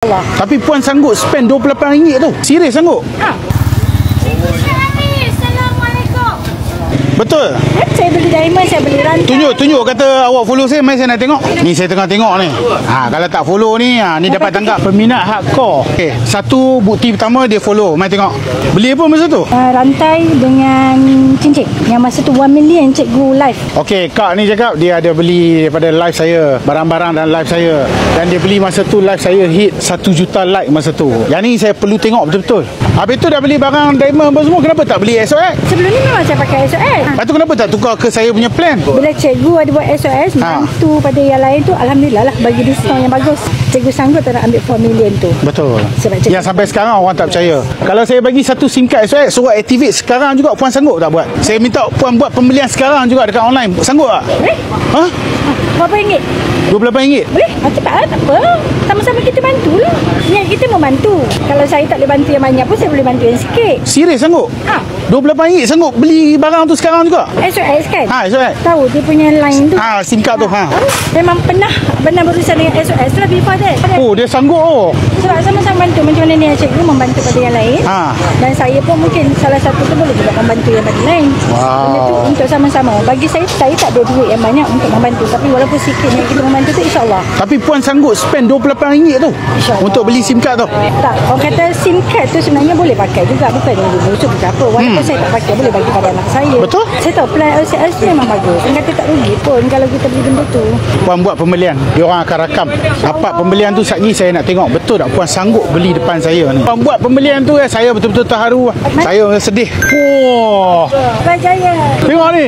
Allah. Tapi puan sanggup spend RM28 tu? Serius sanggup? Ha. Assalamualaikum. Betul? Saya beli diamond, saya beli rantai. Tunjuk kata awak follow saya, mai saya nak tengok. Ni saya tengah tengok ni. Kalau tak follow ni, ni dapat tangkap peminat hardcore. Okey, satu bukti pertama dia follow, mai tengok. Beli apa masa tu? Rantai dengan cincin. Yang masa tu 1 million cikgu live. Okey, Kak ni cakap dia ada beli daripada live saya, barang-barang dan live saya. Dan dia beli masa tu live saya hit 1 juta like masa tu. Yang ni saya perlu tengok betul-betul. Habis tu dah beli barang diamond apa semua, kenapa tak beli SOS? Sebelum ni memang saya pakai SOS. Lepas tu kenapa tak tukar ke saya punya plan? Bila cikgu ada buat SOS, bantu pada yang lain tu, Alhamdulillah lah bagi diskaun yang bagus. Cikgu sanggup tak nak ambil 4 million tu. Betul. Sebab cikgu yang sampai sekarang orang tak percaya. Kalau saya bagi satu SIM card SOS, suruh activate sekarang juga, puan sanggup tak buat? Saya minta puan buat pembelian sekarang juga dekat online. Sanggup tak? boleh? Ha? Berapa ringgit? RM28? Boleh? Cepatlah, tak apa. Sama-sama kita bantulah. Niat kita membantu. Kalau saya tak boleh bantu yang banyak pun, saya boleh bantu yang sikit. Serius sanggup? Ha. RM28 sanggup beli barang tu sekarang juga? SOS kan? SOS. Tahu dia punya line tu. SIM card tu. Memang pernah berurusan dengan SOS lah before that. Oh, dia sanggup. Sebab sama-sama bantu. Macam mana ni cikgu membantu pada yang lain. Dan saya pun mungkin salah satu tu boleh juga membantu yang pada lain. Benda tu untuk sama-sama. Bagi saya tak ada duit yang banyak untuk membantu. Tapi walaupun sikit yang kita membantu tu, insyaAllah. Tapi puan sanggup spend RM28 tu untuk beli SIM card tu? Tak, orang kata SIM card tu sebenarnya boleh pakai juga. Bukan yang musuh ke apa. Walaupun saya tak pakai, boleh bagi pada anak saya. Betul? Saya tahu plan LCS tu memang bagus. Orang kata tak rugi pun kalau kita beli benda tu. Puan buat pembelian, dia orang akan rakam. Dapat pembelian tu satgi saya nak tengok betul tak puan sanggup beli depan saya ni. Puan buat pembelian tu, saya betul-betul terharu. Saya sedih. Wah. Berjaya. Tengok ni.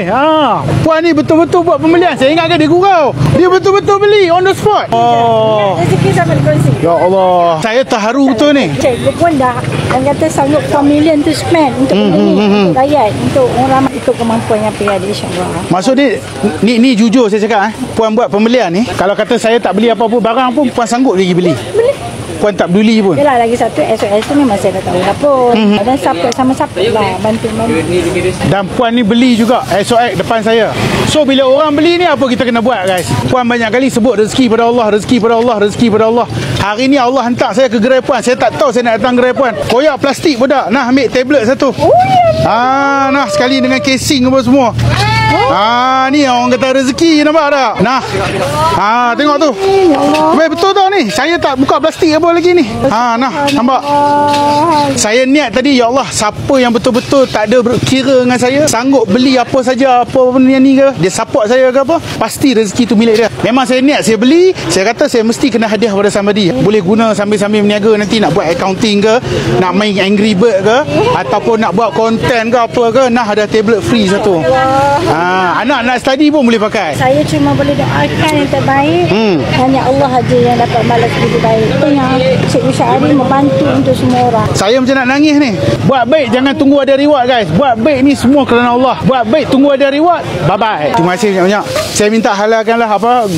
Puan ni betul-betul buat pembelian. Saya ingatkan dia gurau. Dia betul-betul beli on the spot. Rezeki sama dikongsi. Ya Allah. Saya terharu betul ni. Cikgu pun dah orang kata sanggup 4 million tu spend untuk benda ni, untuk rakyat, untuk orang ramai, ikut kemampuan yang ada, insyaAllah. Maksud ni jujur saya cakap. Puan buat pembelian ni, kalau kata saya tak beli apa-apa barang pun, puan sanggup lagi beli? Boleh. Puan tak peduli pun? Yalah, lagi satu SOS tu memang saya dah tahu lah pun. Dan support sama support lah, bantu. Dan puan ni beli juga SOS depan saya. So bila orang beli ni, apa kita kena buat guys? Puan banyak kali sebut rezeki pada Allah, rezeki pada Allah, rezeki pada Allah. Hari ni Allah hantar saya ke gerai puan. Saya tak tahu saya nak datang gerai puan. Koyak plastik budak. Nah, ambil tablet satu. Nah, sekali dengan casing apa semua. Ni orang kata rezeki, nampak tak? Nah. Tengok tu. Betul tau ni. Saya tak buka plastik apa lagi ni. Nah, nampak. Saya niat tadi, ya Allah, siapa yang betul-betul tak ada kira dengan saya, sanggup beli apa saja, apa benda ni ke, dia support saya ke apa, pasti rezeki tu milik dia. Memang saya niat saya beli, saya kata saya mesti kena hadiah pada somebody. Boleh guna sambil-sambil berniaga, nanti nak buat accounting ke, nak main Angry Bird ke, ataupun nak buat konten ke apa ke, nah ada tablet free satu. Anak nak study pun boleh pakai. Saya cuma boleh doakan yang terbaik. Hanya Allah aja yang dapat balas lebih baik. Itu yang Cikgu Syahari membantu untuk semua orang. Saya macam nak nangis ni. Buat baik, jangan tunggu ada reward guys. Buat baik ni semua kerana Allah. Buat baik, tunggu ada reward. Bye-bye. Terima kasih banyak-banyak. Saya minta halalkanlah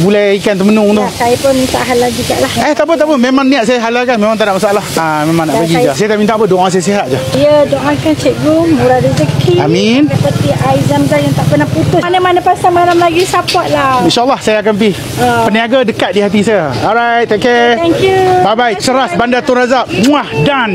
gulai ikan temenung tu. Saya pun minta halal juga lah. Tak apa. Memang niat saya halalkan. Memang tak ada masalah. Memang nak bagi je. Saya tak minta apa. Doa saya sihat je. Ya, doakan cikgu murah rezeki. Amin. Seperti air Zam-Zam yang tak pernah putus. Mana-mana pasal malam lagi, support lah. InsyaAllah saya akan pergi. Peniaga dekat di hati saya. Alright, take care. Thank you. Bye-bye. Ceras Bandar Tun Razak. Muah dan